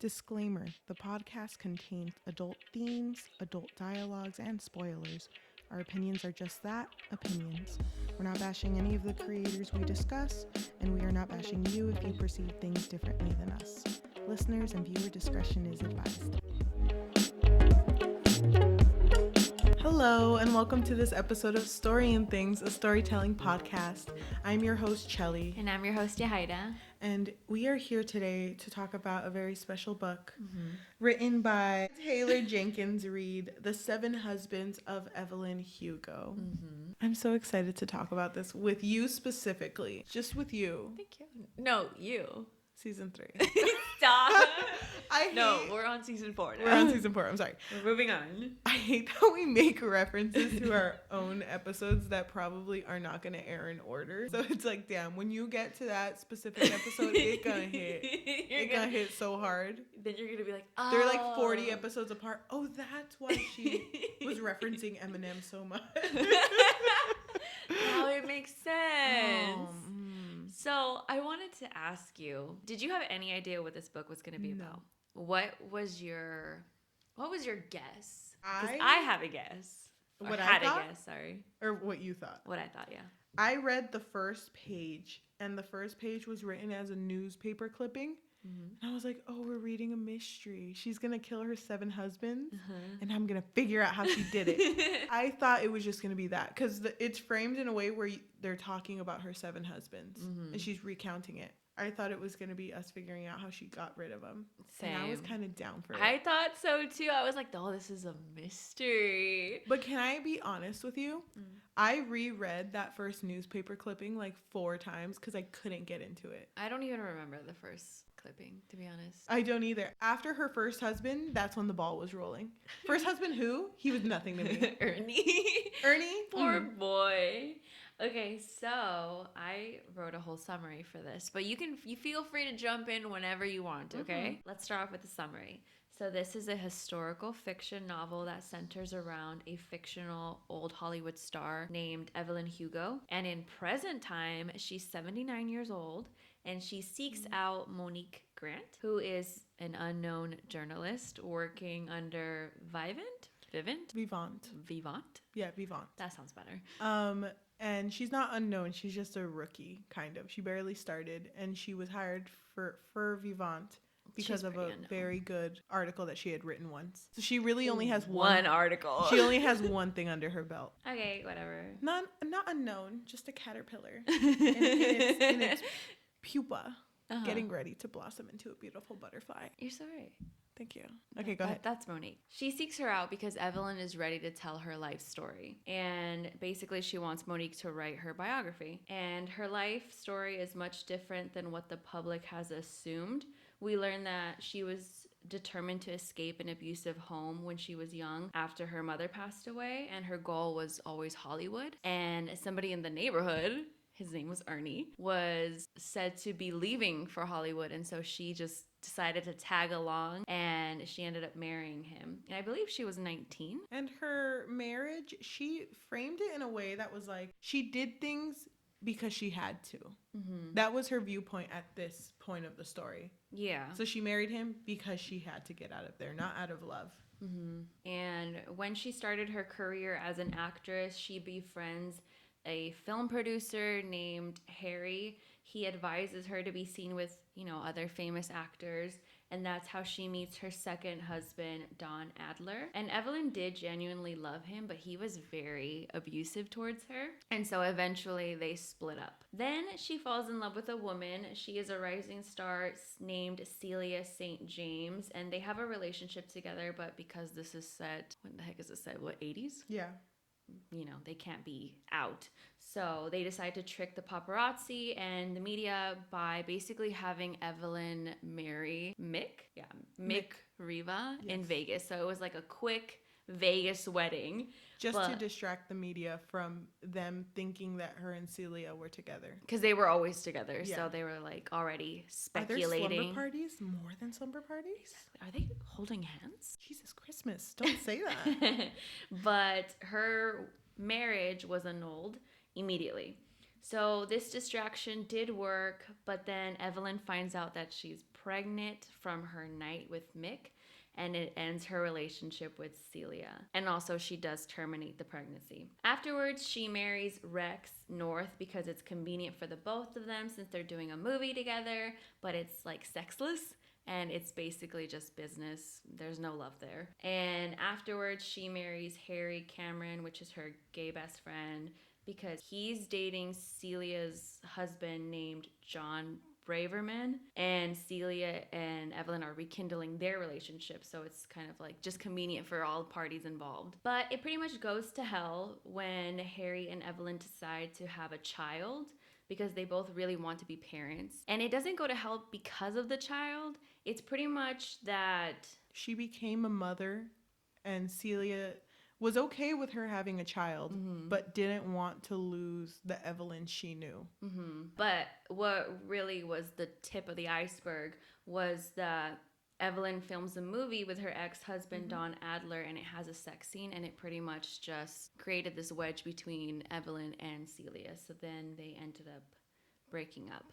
Disclaimer: the podcast contains adult themes, adult dialogues, and spoilers. Our opinions are just that, opinions. We're not bashing any of the creators we discuss, and we are not bashing you if you perceive things differently than us. Listeners and viewer discretion is advised. Hello, and welcome to this episode of Story and Things, a storytelling podcast. I'm your host, Cheli. And I'm your host, Yajaira. And we are here today to talk about a very special book written by Taylor Jenkins Reid, The 7 Husbands of Evelyn Hugo. I'm so excited to talk about this with you specifically. Just with you. Thank you. No, you. Season 3. Stop. No, we're on season 4 now. We're on season 4. I'm sorry. We're moving on. I hate that we make references to our own episodes that probably are not going to air in order. So it's like, damn, when you get to that specific episode, it's going to hit. It's going to hit so hard. Then you're going to be like, oh. They're like 40 episodes apart. Oh, that's why she was referencing Eminem so much. Now it makes sense. So I wanted to ask you, did you have any idea what this book was going to be about? What was your guess? Because I have a guess. What I had a thought? guess, sorry. Or what you thought? What I thought, yeah. I read the first page, and the first page was written as a newspaper clipping. And I was like, oh, we're reading a mystery. She's going to kill her 7 husbands, and I'm going to figure out how she did it. I thought it was just going to be that, because it's framed in a way where they're talking about her 7 husbands, and she's recounting it. I thought it was going to be us figuring out how she got rid of them. Same. And I was kind of down for it. I thought so, too. I was like, oh, this is a mystery. But can I be honest with you? I reread that first newspaper clipping like 4 times because I couldn't get into it. I don't even remember the first clipping, to be honest. I don't either. After her first husband, that's when the ball was rolling. First husband who? He was nothing to me. Ernie? Poor boy. Okay, so I wrote a whole summary for this, but you feel free to jump in whenever you want, okay? Let's start off with the summary. So this is a historical fiction novel that centers around a fictional old Hollywood star named Evelyn Hugo. And in present time, she's 79 years old, and she seeks out Monique Grant, who is an unknown journalist working under Vivant? Vivant? Yeah, Vivant. That sounds better. And she's not unknown. She's just a rookie, kind of. She barely started, and she was hired for Vivant because of a very good article that she had written once. So she really only has one article. She only has one thing under her belt. Okay, whatever. Not unknown, just a caterpillar in its pupa, getting ready to blossom into a beautiful butterfly. You're so right. Thank you. Okay, go ahead. That's Monique. She seeks her out because Evelyn is ready to tell her life story. And basically she wants Monique to write her biography. And her life story is much different than what the public has assumed. We learn that she was determined to escape an abusive home when she was young after her mother passed away. And her goal was always Hollywood. And somebody in the neighborhood, his name was Ernie, was said to be leaving for Hollywood. And so she just decided to tag along, and she ended up marrying him. And I believe she was 19. And her marriage, she framed it in a way that was like, she did things because she had to. That was her viewpoint at this point of the story. Yeah. So she married him because she had to get out of there, not out of love. And when she started her career as an actress, she befriends a film producer named Harry. He advises her to be seen with, other famous actors, and that's how she meets her second husband, Don Adler. And Evelyn did genuinely love him, but he was very abusive towards her, and so eventually they split up. Then she falls in love with a woman. She is a rising star named Celia St. James, and they have a relationship together, but because this is set, when the heck is it set? What, 80s? Yeah. They can't be out. So they decide to trick the paparazzi and the media by basically having Evelyn marry Mick. Yeah, Mick Riva in Vegas. So it was like a quick Vegas wedding. Just to distract the media from them thinking that her and Celia were together. Because they were always together. Yeah. So they were like already speculating. Are there slumber parties? More than slumber parties? Are they holding hands? Jesus Christmas. Don't say that. But her marriage was annulled immediately. So this distraction did work, but then Evelyn finds out that she's pregnant from her night with Mick, and it ends her relationship with Celia. And also, she does terminate the pregnancy. Afterwards, she marries Rex North because it's convenient for the both of them since they're doing a movie together, but it's like sexless. And it's basically just business. There's no love there. And afterwards, she marries Harry Cameron, which is her gay best friend, because he's dating Celia's husband named John Braverman, and Celia and Evelyn are rekindling their relationship, so it's kind of like just convenient for all parties involved. But it pretty much goes to hell when Harry and Evelyn decide to have a child because they both really want to be parents. And it doesn't go to hell because of the child. It's pretty much that she became a mother, and Celia was okay with her having a child, but didn't want to lose the Evelyn she knew. But what really was the tip of the iceberg was that Evelyn films a movie with her ex-husband, Don Adler, and it has a sex scene, and it pretty much just created this wedge between Evelyn and Celia. So then they ended up breaking up.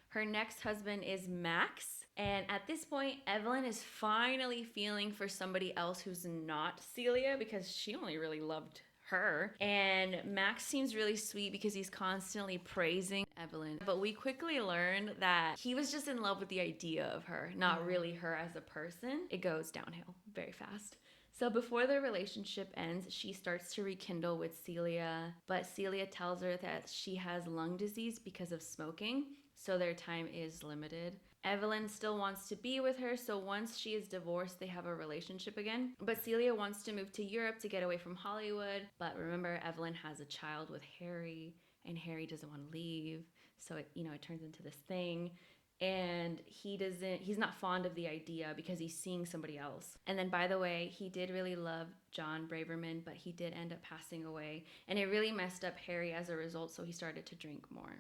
Her next husband is Max, and at this point, Evelyn is finally feeling for somebody else who's not Celia because she only really loved her. And Max seems really sweet because he's constantly praising Evelyn. But we quickly learn that he was just in love with the idea of her, not really her as a person. It goes downhill very fast. So before their relationship ends, she starts to rekindle with Celia, but Celia tells her that she has lung disease because of smoking, so their time is limited. Evelyn still wants to be with her, so once she is divorced, they have a relationship again. But Celia wants to move to Europe to get away from Hollywood. But remember, Evelyn has a child with Harry, and Harry doesn't want to leave, so it turns into this thing. And he's not fond of the idea because he's seeing somebody else. And then, by the way, he did really love John Braverman, but he did end up passing away. And it really messed up Harry as a result, so he started to drink more.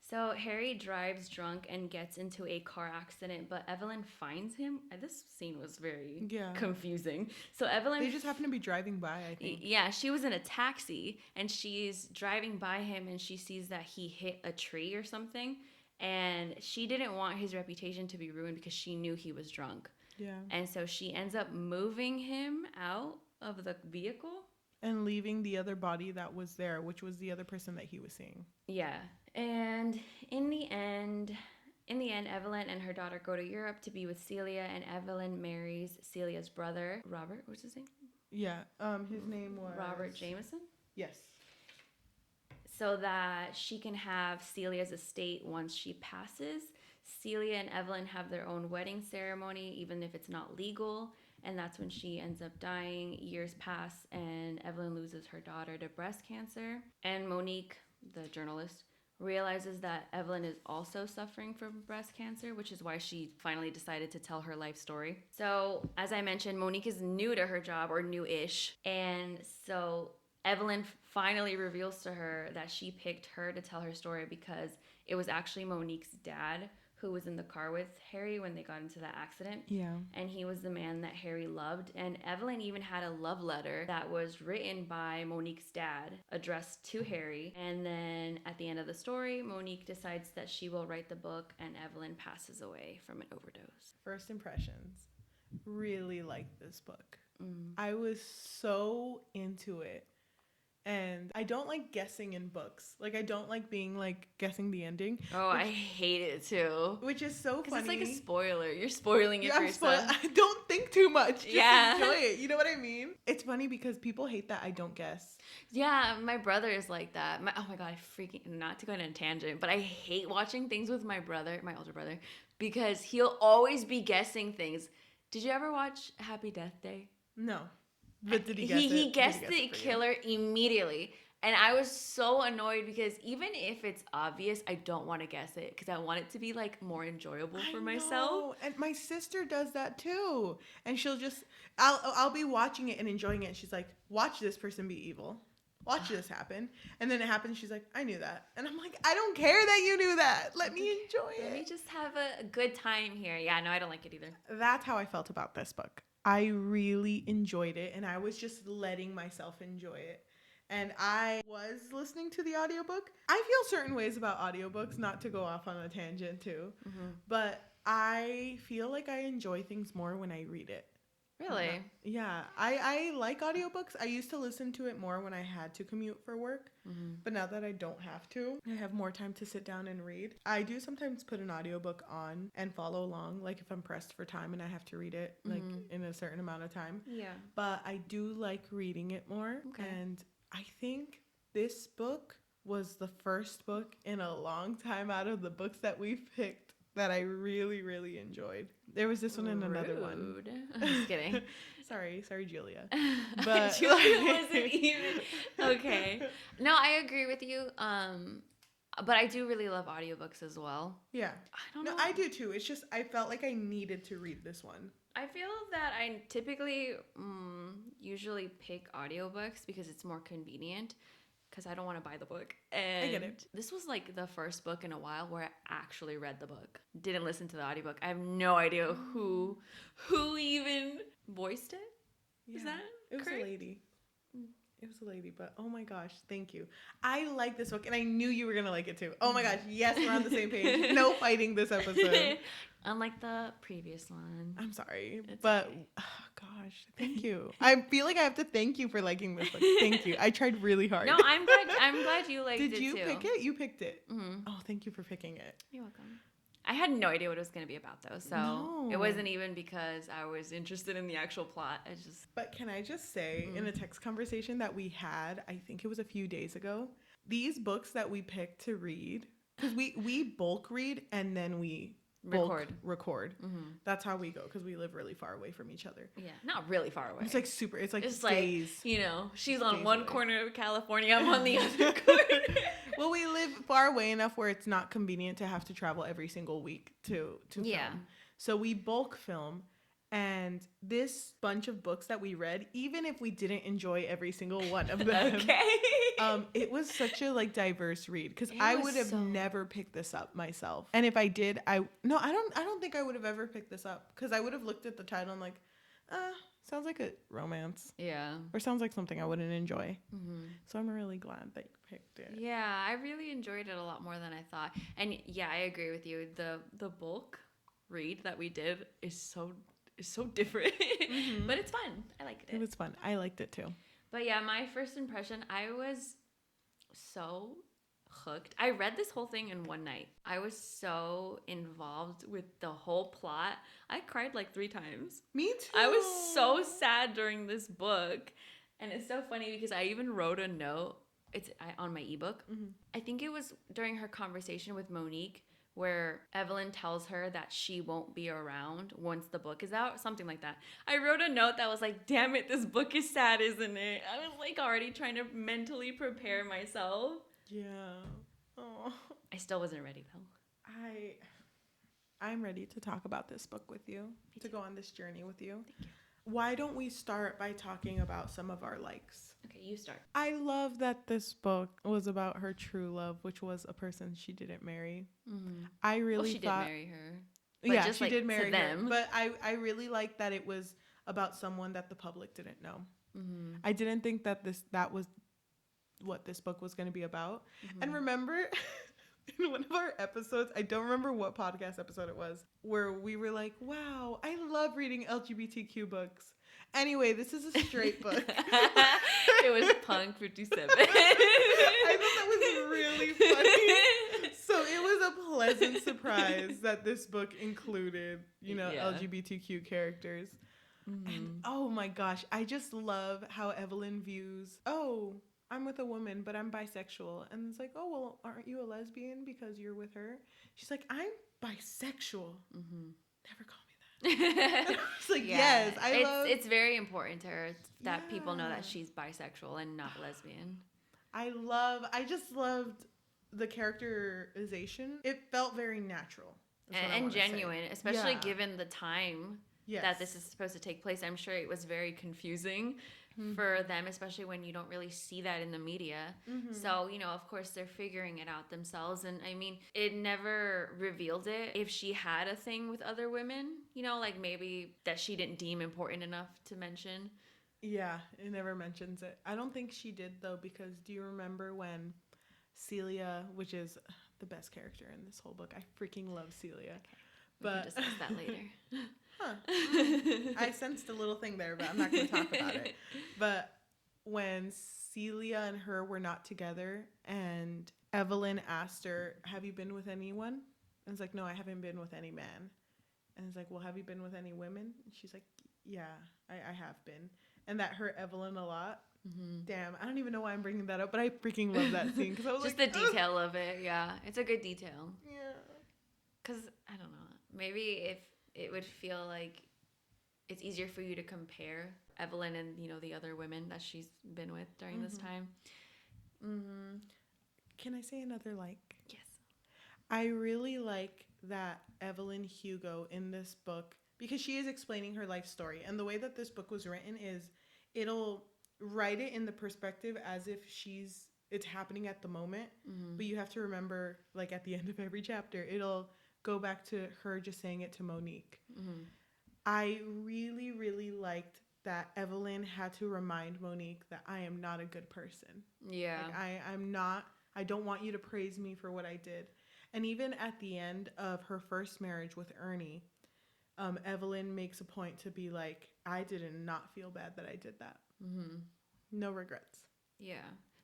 So Harry drives drunk and gets into a car accident, but Evelyn finds him. This scene was very confusing. So Evelyn... They just happen to be driving by, I think. Yeah, she was in a taxi, and she's driving by him, and she sees that he hit a tree or something. And she didn't want his reputation to be ruined because she knew he was drunk. Yeah. And so she ends up moving him out of the vehicle. And leaving the other body that was there, which was the other person that he was seeing. Yeah. And in the end, Evelyn and her daughter go to Europe to be with Celia, and Evelyn marries Celia's brother, Robert. What's his name? Yeah. His name was... Robert Jameson? Yes. So that she can have Celia's estate once she passes. Celia and Evelyn have their own wedding ceremony, even if it's not legal. And that's when she ends up dying. Years pass, and Evelyn loses her daughter to breast cancer. And Monique, the journalist, realizes that Evelyn is also suffering from breast cancer, which is why she finally decided to tell her life story. So, as I mentioned, Monique is new to her job, or new-ish. And so Evelyn finally reveals to her that she picked her to tell her story because it was actually Monique's dad who was in the car with Harry when they got into that accident. Yeah. And he was the man that Harry loved. And Evelyn even had a love letter that was written by Monique's dad, addressed to Harry. And then at the end of the story, Monique decides that she will write the book, and Evelyn passes away from an overdose. First impressions. Really liked this book. I was so into it. And I don't like guessing in books. Like, I don't like being, like, guessing the ending. Oh, I hate it, too. Which is so funny. Because it's like a spoiler. You're spoiling it for yourself. I don't think too much. Just enjoy it. You know what I mean? It's funny because people hate that I don't guess. Yeah, my brother is like that. Oh, my God. I freaking... Not to go on a tangent, but I hate watching things with my brother, my older brother, because he'll always be guessing things. Did you ever watch Happy Death Day? No. But did he guess it? He guessed the killer immediately. And I was so annoyed because even if it's obvious, I don't want to guess it because I want it to be like more enjoyable for myself. And my sister does that too. And she'll just, I'll be watching it and enjoying it. And she's like, watch this person be evil. Watch this happen. And then it happens. She's like, I knew that. And I'm like, I don't care that you knew that. Let me enjoy it. Let me just have a good time here. Yeah, no, I don't like it either. That's how I felt about this book. I really enjoyed it, and I was just letting myself enjoy it. and I was listening to the audiobook. I feel certain ways about audiobooks, not to go off on a tangent too, but I feel like I enjoy things more when I read it. Really? Yeah, I like audiobooks. I used to listen to it more when I had to commute for work, but now that I don't have to, I have more time to sit down and read. I do sometimes put an audiobook on and follow along, like if I'm pressed for time and I have to read it like in a certain amount of time. Yeah. But I do like reading it more. Okay. And I think this book was the first book in a long time out of the books that we've picked that I really, really enjoyed. There was this one and another one. I'm just kidding. sorry, Julia. But Julia wasn't even okay. No, I agree with you. But I do really love audiobooks as well. Yeah. I don't know. No, I do too. It's just I felt like I needed to read this one. I feel that I typically usually pick audiobooks because it's more convenient. Because I don't want to buy the book. And I get it. This was like the first book in a while where I actually read the book. Didn't listen to the audiobook. I have no idea who even voiced it. Yeah. Is that It was correct? a lady. It was a lady, but oh my gosh, thank you. I like this book, and I knew you were going to like it too. Oh my gosh, yes, we're on the same page. No fighting this episode. Unlike the previous one. I'm sorry, It's but okay. oh gosh, thank you. I feel like I have to thank you for liking this book. Thank you. I tried really hard. No, I'm glad you liked it too. Did you pick it? You picked it. Mm-hmm. Oh, thank you for picking it. You're welcome. I had no idea what it was going to be about though, so it wasn't even because I was interested in the actual plot. I just. But can I just say, in a text conversation that we had, I think it was a few days ago, these books that we picked to read, because we bulk read and then we record. That's how we go, because we live really far away from each other. Yeah, not really far away. It's like super. It's like It's days. like, she's on one away. corner of California, I'm on the other corner. Well, we live far away enough where it's not convenient to have to travel every single week to film. So we bulk film, and this bunch of books that we read, even if we didn't enjoy every single one of them, it was such a diverse read, because I would have never picked this up myself. And if I did, I don't think I would have ever picked this up, because I would have looked at the title and like, sounds like a romance. Yeah. Or sounds like something I wouldn't enjoy. So I'm really glad that you picked it. Yeah, I really enjoyed it a lot more than I thought. And yeah, I agree with you. The bulk read that we did is so different. But it's fun. I liked it. It was fun. I liked it too. But yeah, my first impression, I was so hooked. I read this whole thing in one night. I was so involved with the whole plot. I cried like 3 times. Me too. I was so sad during this book. And it's so funny because I even wrote a note. It's on my ebook. I think it was during her conversation with Monique where Evelyn tells her that she won't be around once the book is out, something like that. I wrote a note that was like, damn it, this book is sad, isn't it? I was like already trying to mentally prepare myself. Yeah. Oh. I still wasn't ready though. I'm ready to talk about this book with you, to go on this journey with you. Thank you. Why don't we start by talking about some of our likes? Okay, you start. I love that this book was about her true love, which was a person she didn't marry. I really she thought... did marry her. Yeah, just, she did marry them. her. But I really liked that it was about someone that the public didn't know. I didn't think that was what this book was going to be about. And remember... in one of our episodes, I don't remember what podcast episode it was, where we were like, wow, I love reading LGBTQ books. Anyway, this is a straight book. It was Punk 57. I thought that was really funny. So it was a pleasant surprise that this book included, LGBTQ characters. And oh my gosh, I just love how Evelyn views, I'm with a woman, but I'm bisexual. And it's like, oh, well, aren't you a lesbian because you're with her? She's like, I'm bisexual. Never call me that. It's like, yes, it's very important to her that people know that she's bisexual and not lesbian. I just loved the characterization. It felt very natural. And genuine, especially given the time that this is supposed to take place. I'm sure it was very confusing for them, especially when you don't really see that in the media. So, of course, they're figuring it out themselves. And I mean, it never revealed it if she had a thing with other women, like maybe that she didn't deem important enough to mention. Yeah, it never mentions it. I don't think she did, though, because do you remember when Celia, which is the best character in this whole book, I freaking love Celia. Okay. We can discuss that later. I sensed a little thing there, but I'm not going to talk about it. But when Celia and her were not together and Evelyn asked her, have you been with anyone? And it's like, no, I haven't been with any man. And it's like, well, have you been with any women? And she's like, yeah, I have been. And that hurt Evelyn a lot. Mm-hmm. Damn, I don't even know why I'm bringing that up, but I freaking love that scene. Cause I was just like, the detail of it, yeah. It's a good detail. Yeah. Because, I don't know, maybe if it would feel like it's easier for you to compare Evelyn and, you know, the other women that she's been with during this time. Mm-hmm. Can I say another like? Yes. I really like that Evelyn Hugo in this book, because she is explaining her life story. And the way that this book was written is it'll write it in the perspective as if it's happening at the moment. Mm-hmm. But you have to remember, like at the end of every chapter, it'll go back to her just saying it to Monique. Mm-hmm. I really, really liked that Evelyn had to remind Monique that I am not a good person. Yeah. Like I don't want you to praise me for what I did. And even at the end of her first marriage with Ernie, Evelyn makes a point to be like, I did not feel bad that I did that. Mm-hmm. No regrets. Yeah.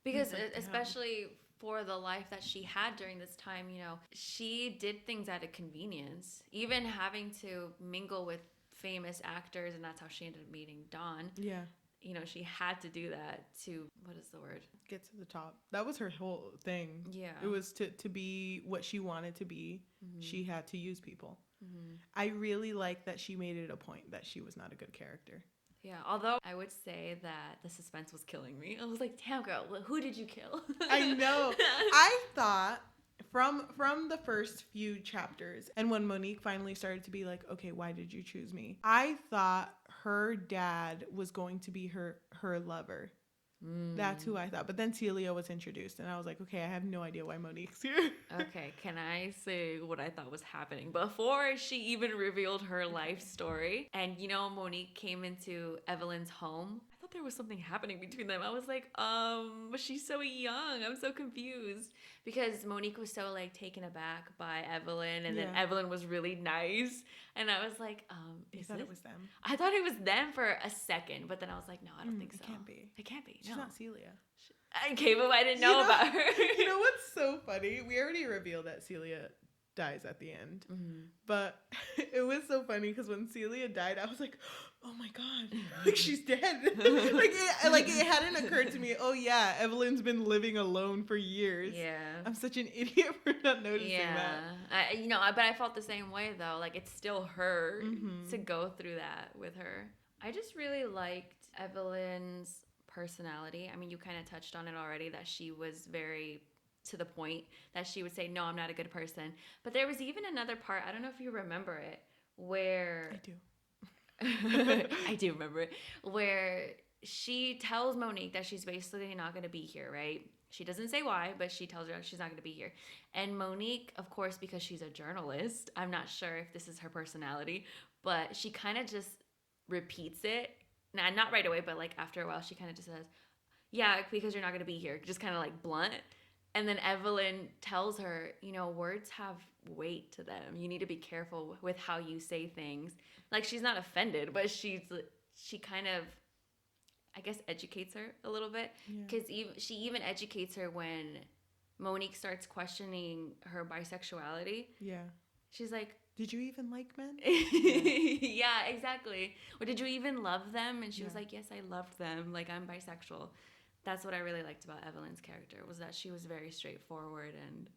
Because especially for the life that she had during this time, you know, she did things out of convenience. Even having to mingle with famous actors, and that's how she ended up meeting Don. Yeah. You know, she had to do that to, what is the word? Get to the top. That was her whole thing. Yeah. It was to be what she wanted to be. Mm-hmm. She had to use people. Mm-hmm. I really like that she made it a point that she was not a good character. Yeah, although I would say that the suspense was killing me. I was like, damn girl, who did you kill? I know. I thought from the first few chapters, and when Monique finally started to be like, okay, why did you choose me? I thought her dad was going to be her lover. That's who I thought. But then Celia was introduced, and I was like, okay, I have no idea why Monique's here. Okay, can I say what I thought was happening before she even revealed her life story? And, you know, Monique came into Evelyn's home. I thought there was something happening between them. I was like, she's so young. I'm so confused. Because Monique was so, like, taken aback by Evelyn, and then Evelyn was really nice. And I was like, I thought it was them. I thought it was them for a second, but then I was like, no, I don't think so. It can't be. It can't be. She's not Celia. Okay, but I didn't know about her. You know what's so funny? We already revealed that Celia dies at the end. Mm-hmm. But it was so funny because when Celia died, I was like, oh my God, like she's dead. it hadn't occurred to me, oh yeah, Evelyn's been living alone for years. Yeah. I'm such an idiot for not noticing that. But I felt the same way though. Like it's still her to go through that with her. I just really liked Evelyn's personality. I mean, you kind of touched on it already, that she was very to the point, that she would say, no, I'm not a good person. But there was even another part, I don't know if you remember it, where... I do. I do remember it, where she tells Monique that she's basically not going to be here, right? She doesn't say why, but she tells her she's not going to be here. And Monique, of course, because she's a journalist, I'm not sure if this is her personality, but she kind of just repeats it. Nah, not right away, but like after a while, she kind of just says, yeah, because you're not going to be here. Just kind of like blunt. And then Evelyn tells her, you know, words have weight to them. You need to be careful with how you say things. Like, she's not offended, but she kind of, I guess, educates her a little bit. Because she even educates her when Monique starts questioning her bisexuality. Yeah. She's like, did you even like men? Yeah, exactly. Or did you even love them? And she was like, yes, I loved them. Like, I'm bisexual. That's what I really liked about Evelyn's character, was that she was very straightforward, and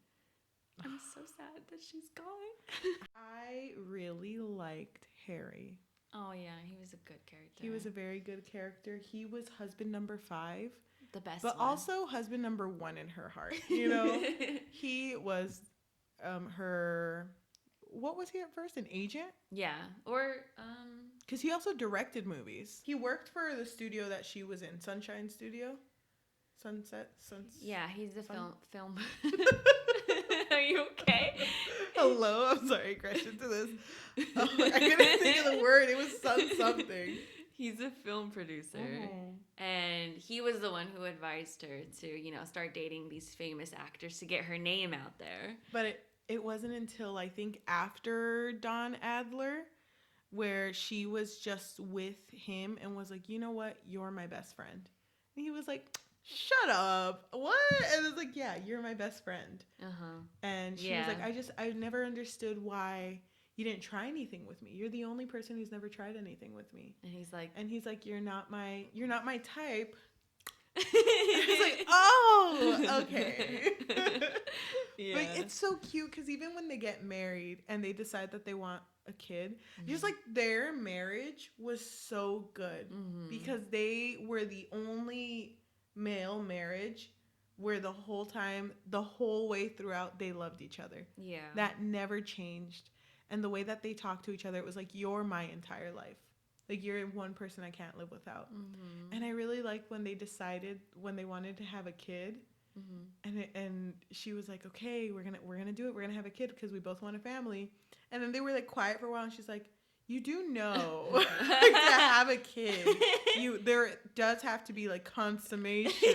I'm so sad that she's gone. I really liked Harry. Oh, yeah, he was a good character. He was a very good character. He was husband number 5. The best but one. Also husband number 1 in her heart, you know? He was her... What was he at first? An agent? Yeah. Or, because he also directed movies. He worked for the studio that she was in, Sunshine Studio? Sunset? Yeah, he's a film. Are you okay? Hello? I'm sorry, I crashed into this. I couldn't think of the word. It was something. He's a film producer. Mm-hmm. And he was the one who advised her to, you know, start dating these famous actors to get her name out there. But it wasn't until I think after Don Adler where she was just with him and was like, you know what? You're my best friend. And he was like, shut up. What? And it's like, yeah, you're my best friend. Uh-huh. And she was like, I never understood why you didn't try anything with me. You're the only person who's never tried anything with me. And he's like, you're not my type. It's like, oh, okay. Yeah. But it's so cute because even when they get married and they decide that they want a kid, just like their marriage was so good because they were the only male marriage where the whole way throughout, they loved each other. Yeah. That never changed. And the way that they talked to each other, it was like, you're my entire life. Like, you're one person I can't live without. And I really liked when they decided when they wanted to have a kid. And she was like, okay, we're gonna do it. We're gonna have a kid because we both want a family. And then they were like quiet for a while, and she's like, you do know like, to have a kid, there does have to be like consummation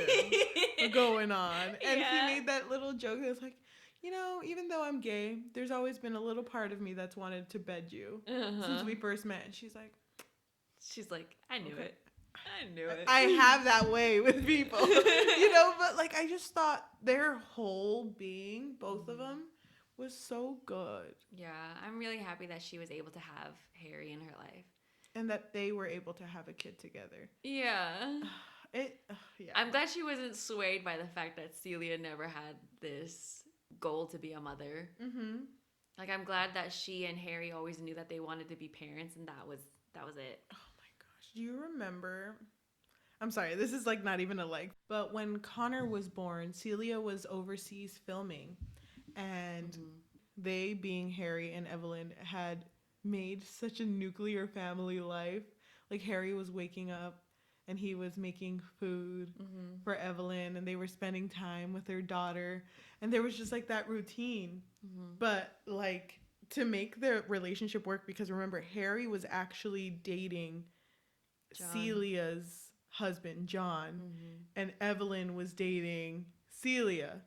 going on. And he made that little joke that was like, you know, even though I'm gay, there's always been a little part of me that's wanted to bed you since we first met. And she's like, I knew it. I knew it. I have that way with people, you know, but like, I just thought their whole being, both of them, was so good. Yeah, I'm really happy that she was able to have Harry in her life. And that they were able to have a kid together. Yeah. Yeah. I'm glad she wasn't swayed by the fact that Celia never had this goal to be a mother. Like, I'm glad that she and Harry always knew that they wanted to be parents, and that was it. Oh my gosh. Do you remember? I'm sorry, this is like not even a like, but when Connor was born, Celia was overseas filming, and they, being Harry and Evelyn, had made such a nuclear family life. Like, Harry was waking up and he was making food for Evelyn, and they were spending time with their daughter, and there was just like that routine. But like, to make the relationship work, because remember, Harry was actually dating Celia's husband, John, and Evelyn was dating Celia.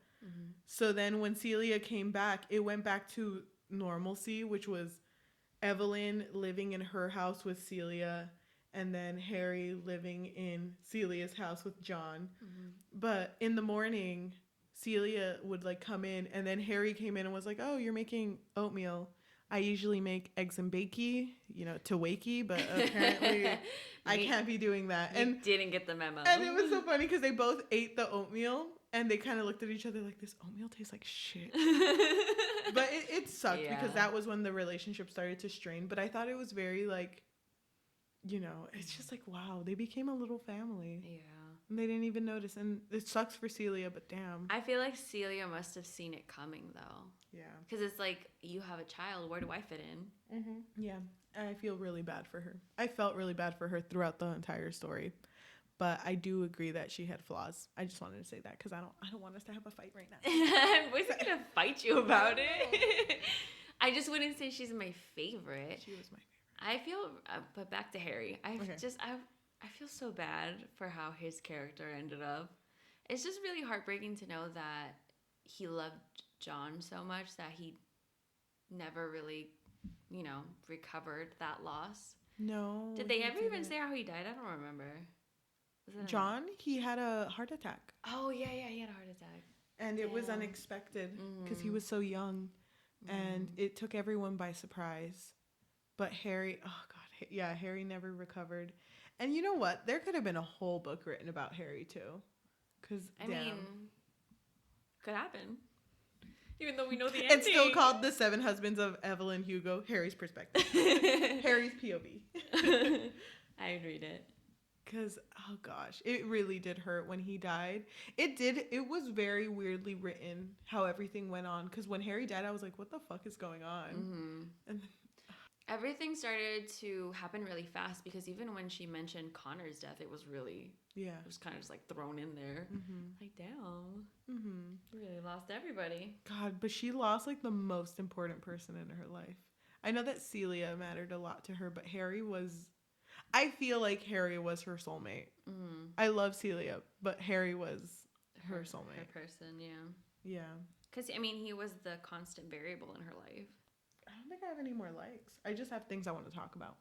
So then when Celia came back, it went back to normalcy, which was Evelyn living in her house with Celia, and then Harry living in Celia's house with John. But in the morning, Celia would like come in, and then Harry came in and was like, oh, you're making oatmeal. I usually make eggs and bakey, you know, to wakey, but apparently I can't be doing that. And didn't get the memo. And it was so funny because they both ate the oatmeal, and they kind of looked at each other like, this oatmeal tastes like shit. But it sucked because that was when the relationship started to strain. But I thought it was very like, you know, it's just like, wow, they became a little family. Yeah. And they didn't even notice. And it sucks for Celia, but damn. I feel like Celia must have seen it coming, though. Yeah. Because it's like, you have a child. Where do I fit in? Yeah. And I feel really bad for her. I felt really bad for her throughout the entire story. But I do agree that she had flaws. I just wanted to say that because I don't want us to have a fight right now. I wasn't going to fight you about it. I just wouldn't say she's my favorite. She was my favorite. I feel, but back to Harry. I feel so bad for how his character ended up. It's just really heartbreaking to know that he loved John so much that he never really, you know, recovered that loss. No. Did they ever even say how he died? I don't remember. John, he had a heart attack. Oh, yeah, he had a heart attack. And it was unexpected because he was so young. And it took everyone by surprise. But Harry, oh God, yeah, Harry never recovered. And you know what? There could have been a whole book written about Harry too. Because, I mean, could happen. Even though we know the ending. It's still called The Seven Husbands of Evelyn Hugo, Harry's Perspective. Harry's POV. I'd read it. Because, oh gosh, it really did hurt when he died. It was very weirdly written how everything went on. Because when Harry died, I was like, what the fuck is going on? And everything started to happen really fast because even when she mentioned Connor's death, it was really, it was kind of just like thrown in there. Like, damn, you really lost everybody. God, but she lost like the most important person in her life. I know that Celia mattered a lot to her, but Harry was, I feel like Harry was her soulmate. I love Celia, but Harry was her soulmate. Her person, yeah. Yeah. Because, I mean, he was the constant variable in her life. I don't think I have any more likes. I just have things I want to talk about.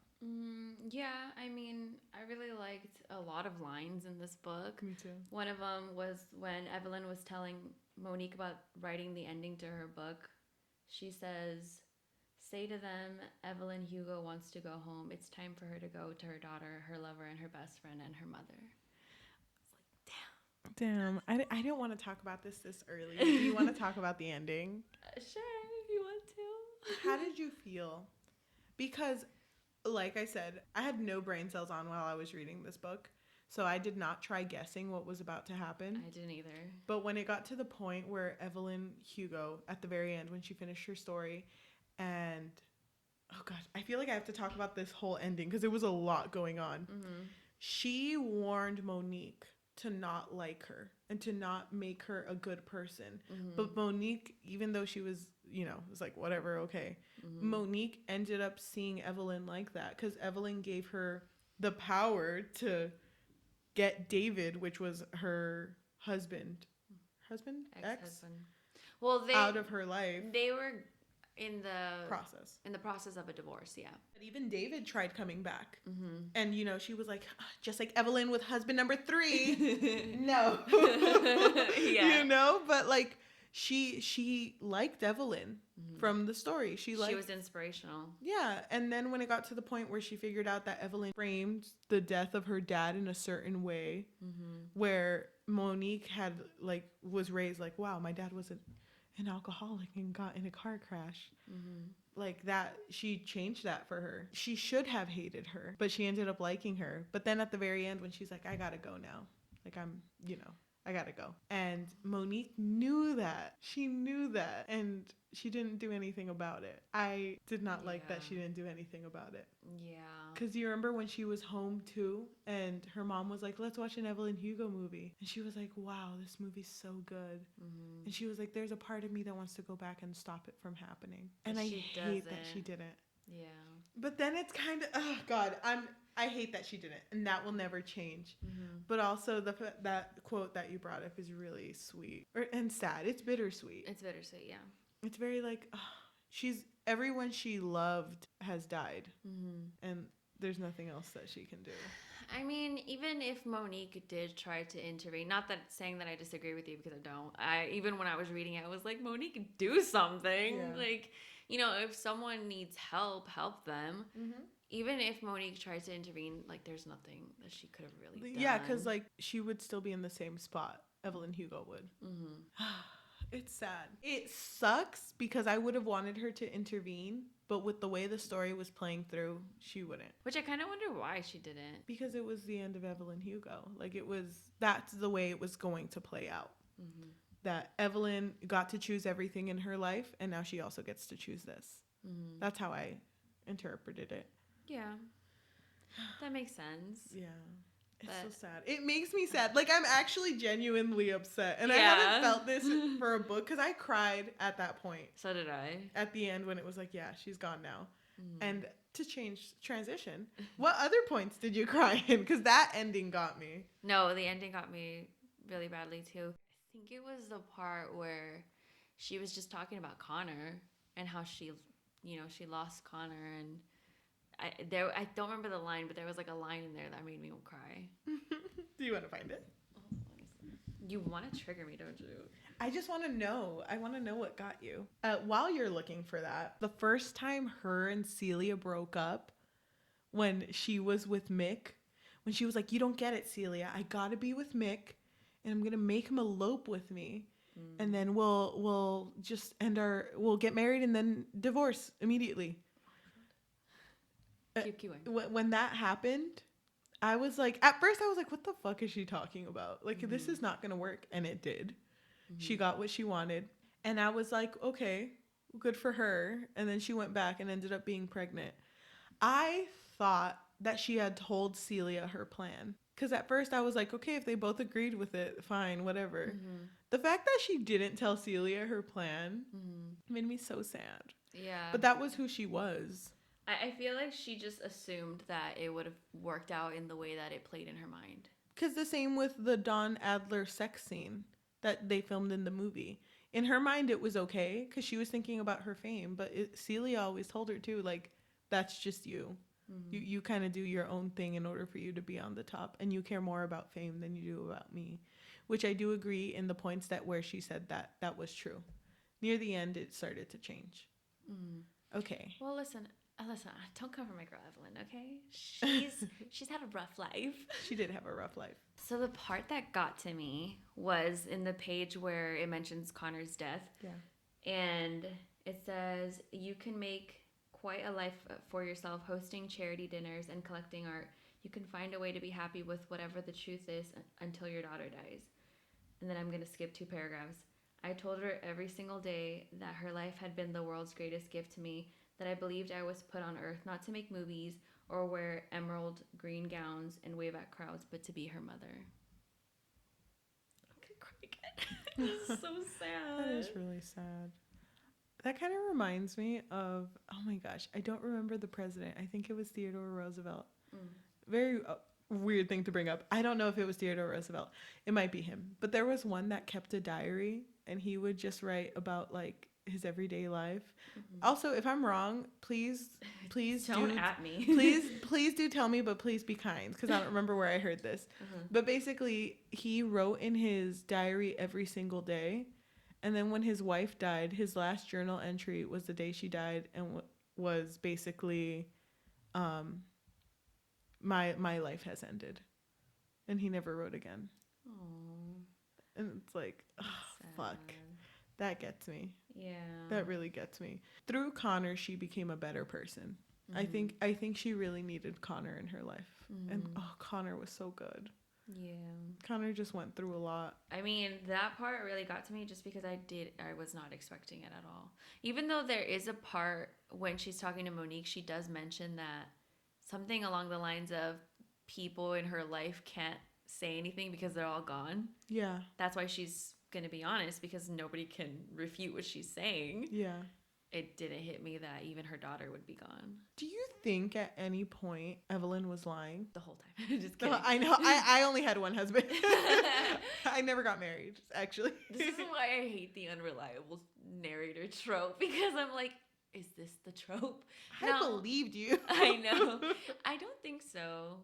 Yeah, I mean, I really liked a lot of lines in this book. Me too. One of them was when Evelyn was telling Monique about writing the ending to her book. She says, "Say to them, Evelyn Hugo wants to go home. It's time for her to go to her daughter, her lover, and her best friend, and her mother." Damn. I didn't want to talk about this early. Do you want to talk about the ending? Sure, if you want to. How did you feel? Because, like I said, I had no brain cells on while I was reading this book. So I did not try guessing what was about to happen. I didn't either. But when it got to the point where Evelyn Hugo, at the very end, when she finished her story, and, oh God, I feel like I have to talk about this whole ending because there was a lot going on. She warned Monique to not like her and to not make her a good person. But Monique, even though she was, was like, whatever, okay. Monique ended up seeing Evelyn like that because Evelyn gave her the power to get David, which was her husband, Ex-husband. Well, out of her life. They were in the process of a divorce, yeah. But even David tried coming back. And, she was like, just like Evelyn with husband number 3. No. Yeah. But like she liked Evelyn from the story. She was inspirational. Yeah. And then when it got to the point where she figured out that Evelyn framed the death of her dad in a certain way, where Monique had was raised like, wow, my dad was an alcoholic and got in a car crash. Like that, she changed that for her. She should have hated her, but she ended up liking her. But then at the very end, when she's like, I gotta go now. Like I gotta go. And Monique knew that. She knew that. And she didn't do anything about it. I did not like that she didn't do anything about it. Yeah. Because you remember when she was home too, and her mom was like, let's watch an Evelyn Hugo movie. And she was like, wow, this movie's so good. And she was like, there's a part of me that wants to go back and stop it from happening. And I hate that she didn't. Yeah. But then it's kind of, oh God, I hate that she didn't. And that will never change. But also that quote that you brought up is really sweet. And sad. It's bittersweet. It's bittersweet, yeah. It's very like, everyone she loved has died. And there's nothing else that she can do. I mean, even if Monique did try to intervene, not that saying that I disagree with you because I don't. Even when I was reading it, I was like, Monique, do something. Yeah. Like, if someone needs help them. Even if Monique tries to intervene, like, there's nothing that she could have really done. Yeah, because, she would still be in the same spot. Evelyn Hugo would. It's sad. It sucks because I would have wanted her to intervene, but with the way the story was playing through, she wouldn't. Which I kind of wonder why she didn't. Because it was the end of Evelyn Hugo. That's the way it was going to play out. That Evelyn got to choose everything in her life, and now she also gets to choose this. That's how I interpreted it. Yeah. That makes sense. Yeah. It's so sad. It makes me sad. I'm actually genuinely upset. And I haven't felt this for a book because I cried at that point. So did I. At the end when it was like, yeah, she's gone now. And to transition, what other points did you cry in? Because that ending got me. No, the ending got me really badly too. I think it was the part where she was just talking about Connor and how she lost Connor and I don't remember the line, but there was a line in there that made me cry. Do you want to find it? You want to trigger me, don't you? I just want to know. I want to know what got you. While you're looking for that, the first time her and Celia broke up, when she was with Mick, when she was like, you don't get it, Celia. I got to be with Mick, and I'm going to make him elope with me. And then we'll just we'll get married and then divorce immediately. Keep going. When that happened, I was like, at first I was like, what the fuck is she talking about? This is not going to work. And it did. She got what she wanted. And I was like, okay, good for her. And then she went back and ended up being pregnant. I thought that she had told Celia her plan. Because at first I was like, okay, if they both agreed with it, fine, whatever. The fact that she didn't tell Celia her plan made me so sad. Yeah. But that was who she was. I feel like she just assumed that it would have worked out in the way that it played in her mind. Because the same with the Don Adler sex scene that they filmed in the movie. In her mind, it was okay because she was thinking about her fame. But Celia always told her too, like, that's just you. Mm-hmm. You kind of do your own thing in order for you to be on the top, and you care more about fame than you do about me, which I do agree in the points that where she said that was true. Near the end, it started to change. Okay. Well, listen, don't come for my girl Evelyn, okay? She's had a rough life. She did have a rough life. So the part that got to me was in the page where it mentions Connor's death. Yeah. And it says, you can make quite a life for yourself hosting charity dinners and collecting art. You can find a way to be happy with whatever the truth is until your daughter dies. And then I'm going to skip 2 paragraphs. I told her every single day that her life had been the world's greatest gift to me, that I believed I was put on earth not to make movies or wear emerald green gowns and wave at crowds, but to be her mother. I'm gonna cry again. This is so sad. That is really sad. That kind of reminds me of, oh my gosh, I don't remember the president. I think it was Theodore Roosevelt. Very weird thing to bring up. I don't know if it was Theodore Roosevelt. It might be him. But there was one that kept a diary, and he would just write about, like, his everyday life. Also, if I'm wrong, please don't at me. please do tell me, but please be kind, because I don't remember where I heard this. But basically, he wrote in his diary every single day. And then when his wife died, his last journal entry was the day she died, and was basically, my life has ended. And he never wrote again. Aww. And it's like, oh, fuck. That gets me. Yeah. That really gets me. Through Connor, she became a better person. I think she really needed Connor in her life. And Connor was so good. Yeah. Connor just went through a lot. I mean, that part really got to me just because I was not expecting it at all. Even though there is a part when she's talking to Monique, she does mention that something along the lines of people in her life can't say anything because they're all gone. Yeah. That's why she's going to be honest, because nobody can refute what she's saying. Yeah. It didn't hit me that even her daughter would be gone. Do you think at any point Evelyn was lying? The whole time. Just kidding. No, I know. I only had one husband. I never got married, actually. This is why I hate the unreliable narrator trope, because I'm like, is this the trope? I believed you. I know. I don't think so.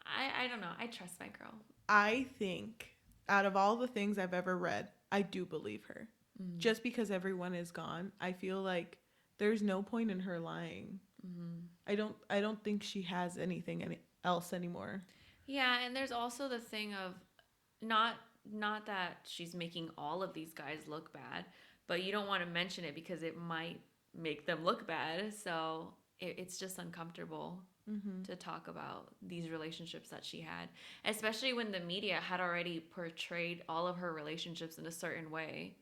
I don't know. I trust my girl. I think out of all the things I've ever read, I do believe her. Just because everyone is gone, I feel like there's no point in her lying. I don't think she has anything else anymore. Yeah, and there's also the thing of not that she's making all of these guys look bad, but you don't want to mention it because it might make them look bad. So it's just uncomfortable to talk about these relationships that she had, especially when the media had already portrayed all of her relationships in a certain way.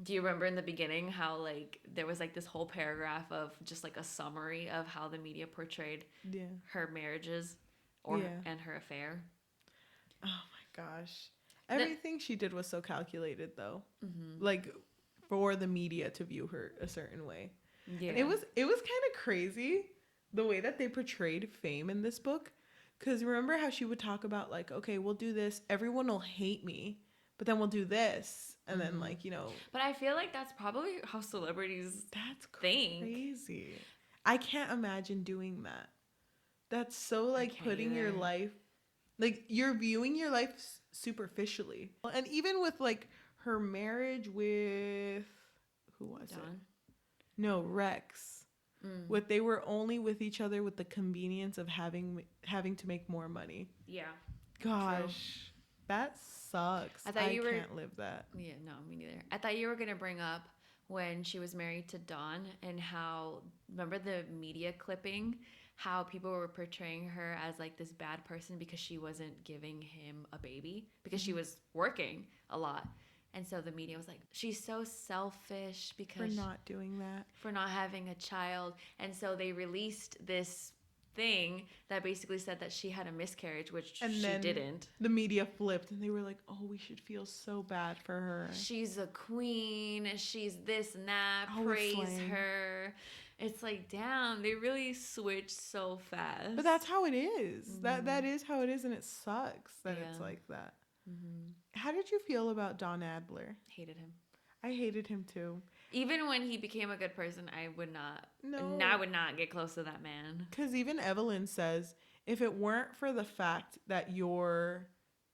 Do you remember in the beginning how, like, there was, like, this whole paragraph of just, like, a summary of how the media portrayed her marriages and her affair? Oh, my gosh. Everything she did was so calculated, though. Like, for the media to view her a certain way. Yeah. And it was kind of crazy the way that they portrayed fame in this book. Because remember how she would talk about, like, okay, we'll do this. Everyone will hate me. But then we'll do this, and then, like, you know. But I feel like that's probably how celebrities think. Crazy. I can't imagine doing that. That's so, like, putting your life, like, you're viewing your life superficially. And even with, like, her marriage with, who was it? No, Rex. What they were only with each other with the convenience of having to make more money. Yeah. Gosh. True. That sucks. I can't live that. Yeah, no, me neither. I thought you were going to bring up when she was married to Don and how, remember the media clipping, how people were portraying her as, like, this bad person because she wasn't giving him a baby, because she was working a lot. And so the media was like, she's so selfish because... For not doing that. For not having a child. And so they released this thing that basically said that she had a miscarriage, which And she then didn't. the media flipped and they were like, oh, we should feel so bad for her. She's a queen. She's this and that. Always Praise slaying. her. It's like, damn, they really switched so fast. But that's how it is. That is how it is, and it sucks that it's like that. How did you feel about Don Adler? Hated him. I hated him too. Even when he became a good person, I would not. No. I would not get close to that man. Because even Evelyn says, if it weren't for the fact that your,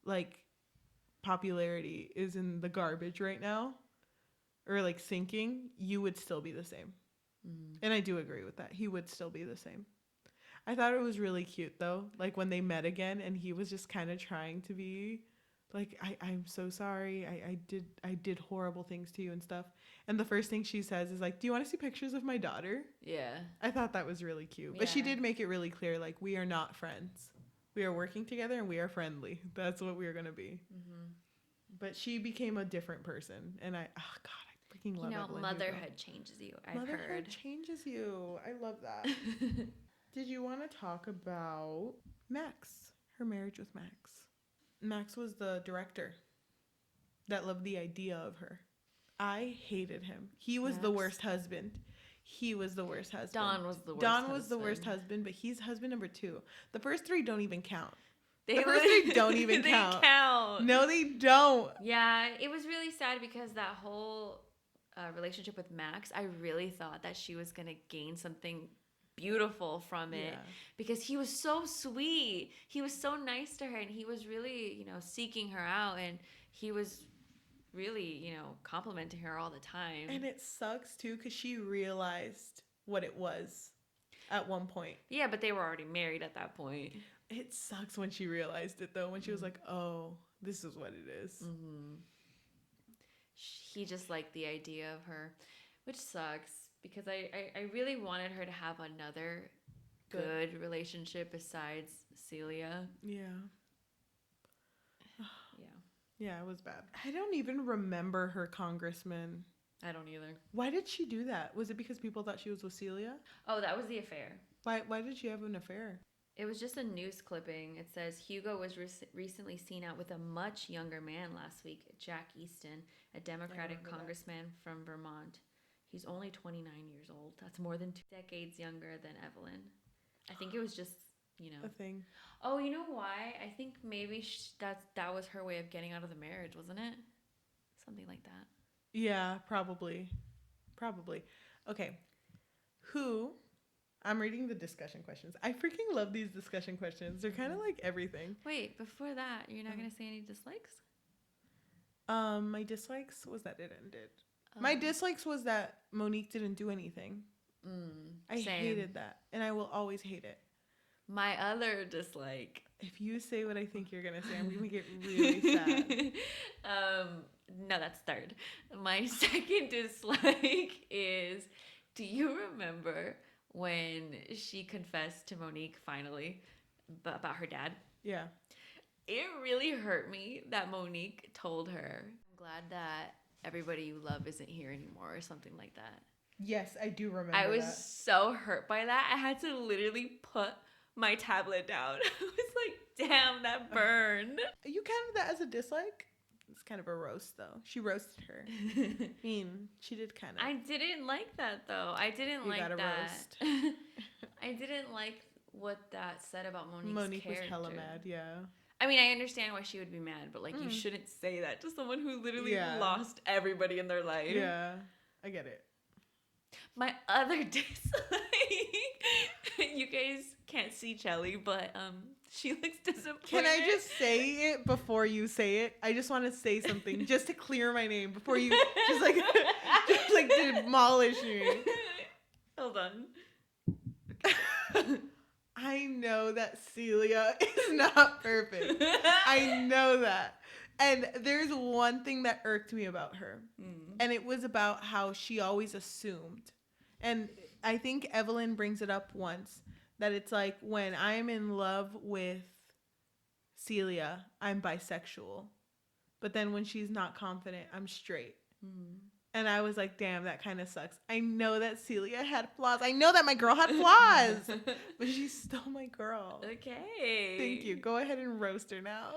like, popularity is in the garbage right now, or, like, sinking, you would still be the same. And I do agree with that. He would still be the same. I thought it was really cute, though. Like, when they met again, and he was just kind of trying to be... like, I'm so sorry. I did horrible things to you and stuff. And the first thing she says is like, do you want to see pictures of my daughter? Yeah. I thought that was really cute. But she did make it really clear, like, we are not friends. We are working together and we are friendly. That's what we are going to be. But she became a different person. And I freaking love Evelyn motherhood Hugo. changes you, I've Motherhood heard. changes you. I love that. Did you want to talk about Max? Her marriage with Max. Max was the director that loved the idea of her. I hated him. He was the worst husband. He was the worst husband. Don was the worst Don husband. was the worst husband, but he's husband number 2. The first 3 don't even count. The first 3 don't even count. They count. No, they don't. Yeah, it was really sad because that whole relationship with Max, I really thought that she was going to gain something beautiful from it because he was so sweet. He was so nice to her and he was really, seeking her out and he was really, complimenting her all the time. And it sucks too because she realized what it was at one point. Yeah, but they were already married at that point. It sucks when she realized it though, when she was like, oh, this is what it is. He just liked the idea of her, which sucks. Because I really wanted her to have another good relationship besides Celia. Yeah. Yeah. Yeah, it was bad. I don't even remember her congressman. I don't either. Why did she do that? Was it because people thought she was with Celia? Oh, that was the affair. Why did she have an affair? It was just a news clipping. It says, Hugo was recently seen out with a much younger man last week, Jack Easton, a Democratic congressman from Vermont. He's only 29 years old. That's more than 2 decades younger than Evelyn. I think it was just, a thing. Oh, you know why? I think maybe that was her way of getting out of the marriage, wasn't it? Something like that. Yeah, probably. Okay. I'm reading the discussion questions. I freaking love these discussion questions. They're kind of like everything. Wait, before that, you're not going to say any dislikes? My dislikes was that it ended. My dislikes was that Monique didn't do anything. I hated that. And I will always hate it. My other dislike. If you say what I think you're going to say, I'm going to get really sad. No, that's third. My second dislike is, do you remember when she confessed to Monique finally about her dad? Yeah. It really hurt me that Monique told her, I'm glad that everybody you love isn't here anymore or something like that. Yes, I do remember I was so hurt by that. I had to literally put my tablet down. I was like, damn, that burned. You counted that as a dislike? It's kind of a roast, though. She roasted her. I mean, she did kind of. I didn't like that, though. I didn't like that. Roast. I didn't like what that said about Monique's Monique character. was hella mad, yeah. I mean, I understand why she would be mad, but, like, you shouldn't say that to someone who literally lost everybody in their life. Yeah, I get it. My other dislike, you guys can't see Cheli, but she looks disappointed. Can I just say it before you say it? I just want to say something just to clear my name before you just like demolish me. Hold on. I know that Celia is not perfect. I know that. And there's one thing that irked me about her. And it was about how she always assumed. And I think Evelyn brings it up once. That it's like, when I'm in love with Celia, I'm bisexual. But then when she's not confident, I'm straight. And I was like, damn, that kind of sucks. I know that Celia had flaws. I know that my girl had flaws. But she's still my girl. Okay. Thank you. Go ahead and roast her now.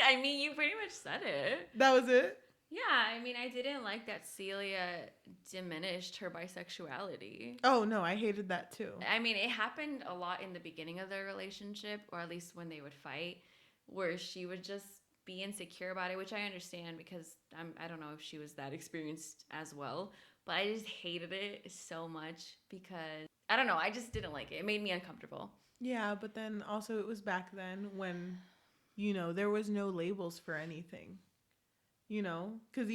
I mean, you pretty much said it. That was it? Yeah, I mean, I didn't like that Celia diminished her bisexuality. Oh, no, I hated that too. I mean, it happened a lot in the beginning of their relationship, or at least when they would fight, where she would just be insecure about it, which I understand because I don't know if she was that experienced as well, but I just hated it so much because, I don't know, I just didn't like it. It made me uncomfortable. Yeah, but then also it was back then when, you know, there was no labels for anything. You know, because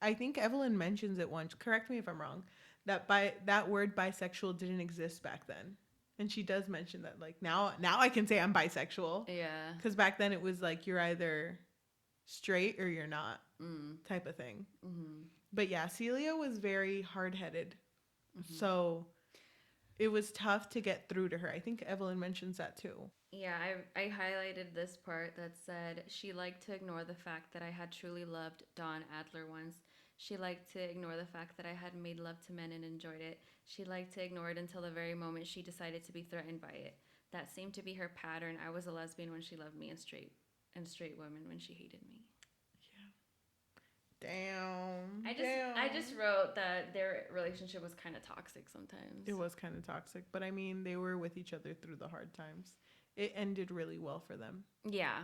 I think Evelyn mentions it once, correct me if I'm wrong, that word bisexual didn't exist back then. And she does mention that, like, now I can say I'm bisexual. Yeah. Because back then it was like you're either straight or you're not type of thing. Mm-hmm. But yeah, Celia was very hard-headed. Mm-hmm. So it was tough to get through to her. I think Evelyn mentions that too. Yeah, I highlighted this part that said she liked to ignore the fact that I had truly loved Don Adler once. She liked to ignore the fact that I had made love to men and enjoyed it. She liked to ignore it until the very moment she decided to be threatened by it. That seemed to be her pattern. I was a lesbian when she loved me and straight women when she hated me. Damn. I just wrote that their relationship was kind of toxic sometimes. It was kind of toxic, but I mean, they were with each other through the hard times. It ended really well for them. Yeah,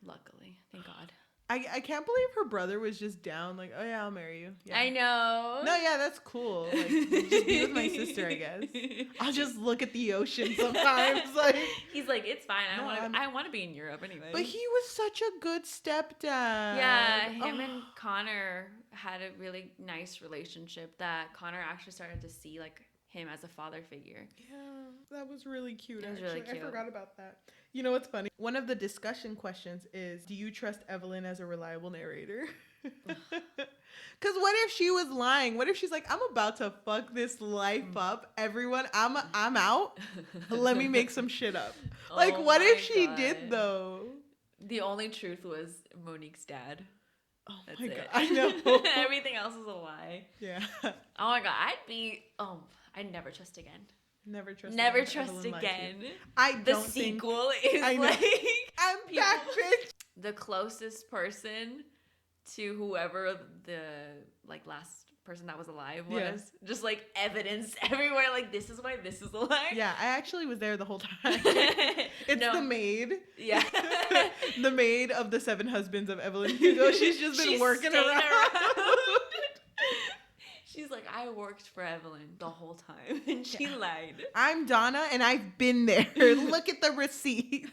luckily. Thank God. I can't believe her brother was just down, like, oh yeah, I'll marry you. Yeah. I know. No, yeah, that's cool. Like, just be with my sister, I guess. I'll just look at the ocean sometimes. Like, he's like, it's fine. I want to be in Europe anyway. But he was such a good stepdad. Yeah, him and Connor had a really nice relationship that Connor actually started to see, like, him as a father figure. Yeah, that was really cute. It was actually. really cute. I forgot about that. You know what's funny? One of the discussion questions is, do you trust Evelyn as a reliable narrator? Because what if she was lying? What if she's like, I'm about to fuck this life up. Everyone, I'm out. Let me make some shit up. Like, what if she did, though? The only truth was Monique's dad. Oh That's my it. God, I know. Everything else is a lie. Yeah. Oh my God, I'd never trust again. Never trust again. The sequel is like I'm back, bitch. The closest person to whoever the last person that was alive was. Just like evidence everywhere, like this is why this is a lie. Yeah, I actually was there the whole time. It's the maid. Yeah. The maid of the 7 husbands of Evelyn Hugo. She's just been working around. She's like, I worked for Evelyn the whole time, and she lied. I'm Donna, and I've been there. Look at the receipt.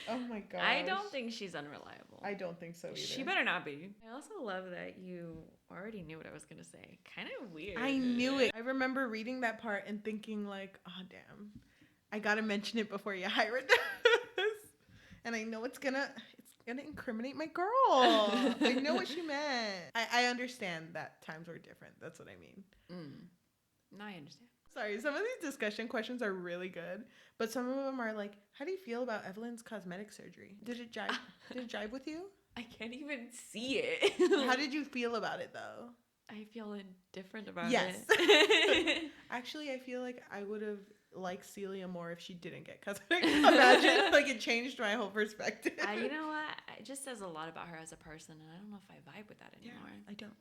Oh my God. I don't think she's unreliable. I don't think so either. She better not be. I also love that you already knew what I was gonna say. Kind of weird. I knew it. I remember reading that part and thinking like, oh damn, I gotta mention it before Yajaira does. And I know it's gonna incriminate my girl. I know what she meant. I understand that times were different. That's what I mean. No, I understand. Sorry, some of these discussion questions are really good, but some of them are like, how do you feel about Evelyn's cosmetic surgery? Did it jive with you? I can't even see it. How did you feel about it though? I feel indifferent about it. Yes. Actually, I feel like I would have liked Celia more if she didn't get cosmetic. Imagine, like, it changed my whole perspective. You know what? It just says a lot about her as a person, and I don't know if I vibe with that anymore. Yeah, I don't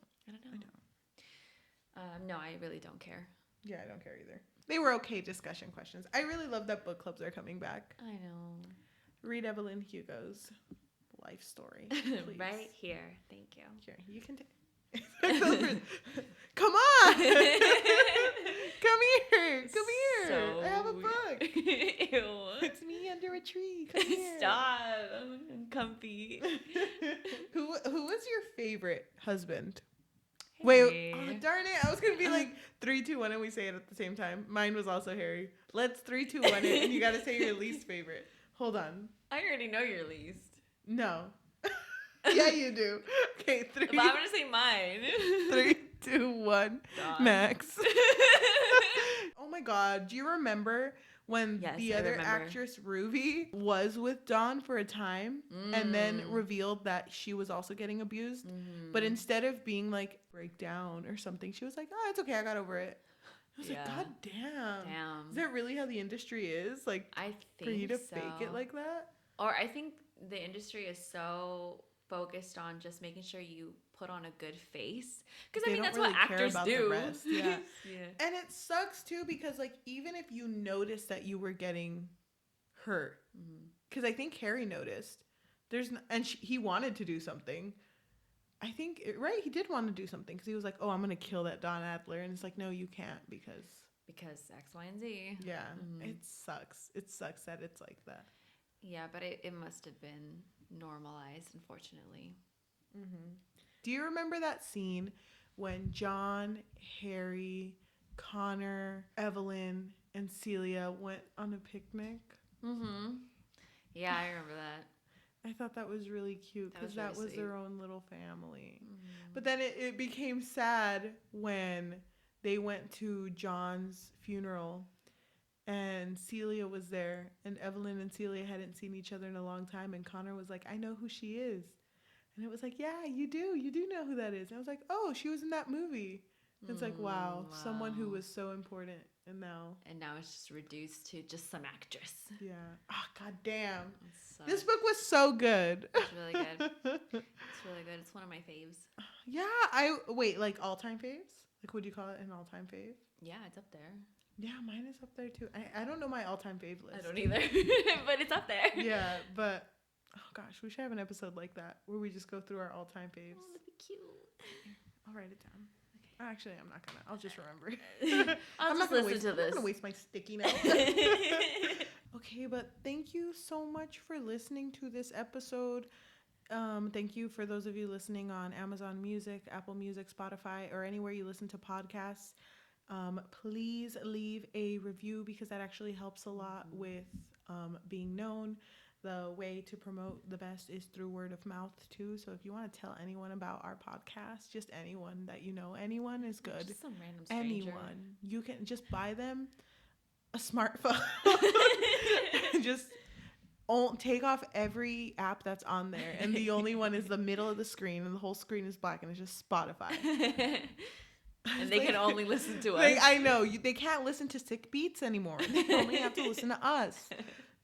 know. No, I really don't care. Yeah, I don't care either. They were okay discussion questions. I really love that book clubs are coming back. I know. Read Evelyn Hugo's life story, please. Right here. Thank you. Here, you can take. Come on. Come here. So I have a book. Ew. It's me under a tree. Come here. Stop. I'm comfy. Who was your favorite husband? Hey. Wait, oh, darn it. I was going to be like 3, 2, 1 and we say it at the same time. Mine was also Harry. Let's 3, 2, 1 it and you got to say your least favorite. Hold on. I already know your least. No. Yeah, you do. Okay, 3. But I'm going to say mine. 3, 2, 1. Don. Max. Oh my God. Do you remember when Yes, the I other remember. actress Ruby was with Dawn for a time and then revealed that she was also getting abused. But instead of being like break down or something, she was like, "Oh, it's okay, I got over it." I was like, "God damn. Is that really how the industry is? Like, I think for you to so. fake it like that?" Or I think the industry is so focused on just making sure you put on a good face. Because, I mean, that's what actors do. The rest. Yeah. Yeah. And it sucks, too, because, like, even if you noticed that you were getting hurt, because I think Harry noticed, he wanted to do something. I think, right, he did want to do something, because he was like, "Oh, I'm going to kill that Don Adler." And it's like, no, you can't, because X, Y, and Z. Yeah, it sucks. It sucks that it's like that. Yeah, but it must have been normalized, unfortunately. Do you remember that scene when John, Harry, Connor, Evelyn, and Celia went on a picnic? Yeah, I remember that. I thought that was really cute because that was really their own little family. But then it became sad when they went to John's funeral and Celia was there, and Evelyn and Celia hadn't seen each other in a long time, and Connor was like, "I know who she is." And it was like, "Yeah, you do know who that is." And I was like, "Oh, she was in that movie." It's like, wow, someone who was so important, and now it's just reduced to just some actress. Yeah. Oh, god damn. This book was so good. It's really good. It's really good. It's one of my faves. Yeah, wait, like all-time faves? Like, would you call it an all-time fave? Yeah, it's up there. Yeah, mine is up there too. I don't know my all-time fave list. I don't either, but it's up there. Yeah, but oh gosh, we should have an episode like that where we just go through our all-time faves. Oh, that'd be cute. I'll write it down. Okay. Actually, I'm not gonna. I'll just remember it. I'm just listen to this. I'm not gonna waste my sticky notes. Okay, but thank you so much for listening to this episode. Thank you for those of you listening on Amazon Music, Apple Music, Spotify, or anywhere you listen to podcasts. Please leave a review because that actually helps a lot with being known. The way to promote the best is through word of mouth too. So if you want to tell anyone about our podcast, just anyone that you know, anyone is good. Just some random stranger. Anyone. You can just buy them a smartphone. Just take off every app that's on there, and the only one is the middle of the screen, and the whole screen is black, and it's just Spotify. And they can only listen to us. I know. They can't listen to Sick Beats anymore. They only have to listen to us.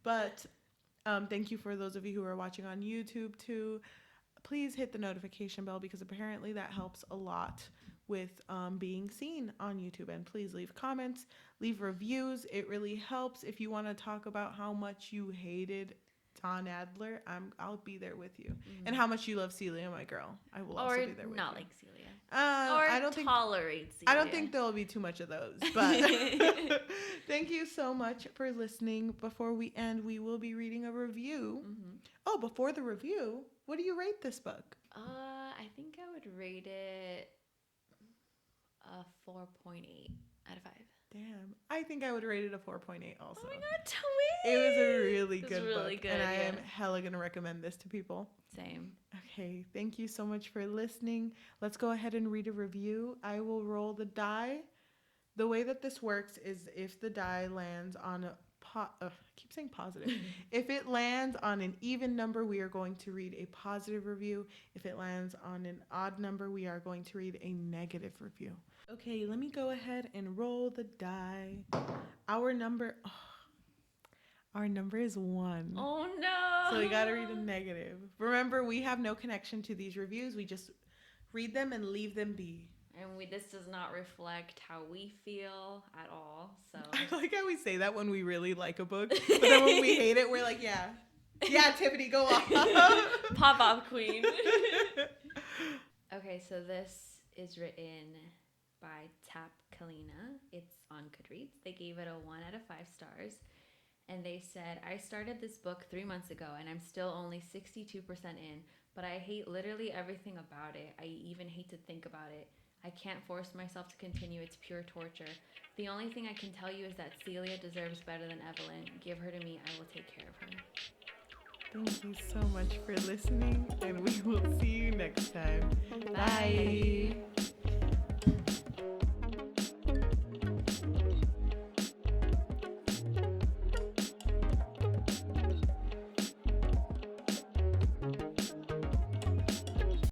But thank you for those of you who are watching on YouTube too. Please hit the notification bell because apparently that helps a lot with being seen on YouTube. And please leave comments, leave reviews. It really helps. If you want to talk about how much you hated Don Adler, I'll be there with you. And how much you love Celia, my girl. I will also be there with you. Or not like Celia. I don't tolerate Celia. I don't think there'll be too much of those. But thank you so much for listening. Before we end, we will be reading a review. Oh, before the review, what do you rate this book? I think I would rate it a 4.8 out of 5. Damn. I think I would rate it a 4.8 also. Oh my god, twin! It was a really good really book. Good, and I am hella going to recommend this to people. Same. Okay, thank you so much for listening. Let's go ahead and read a review. I will roll the die. The way that this works is if the die lands on a I keep saying positive. If it lands on an even number, we are going to read a positive review. If it lands on an odd number, we are going to read a negative review. Okay, let me go ahead and roll the die. Our number is 1. Oh no! So we got to read a negative. Remember, we have no connection to these reviews. We just read them and leave them be. And this does not reflect how we feel at all. So I like how we say that when we really like a book, but then when we hate it, we're like, yeah, Tiffany, go off. Pop off, queen. Okay, so this is written by Tap Kalina. It's on Goodreads. They gave it a 1 out of 5 stars. And they said, I started this book 3 months ago and I'm still only 62% in, but I hate literally everything about it. I even hate to think about it. I can't force myself to continue. It's pure torture. The only thing I can tell you is that Celia deserves better than Evelyn. Give her to me. I will take care of her. Thank you so much for listening, and we will see you next time. Bye.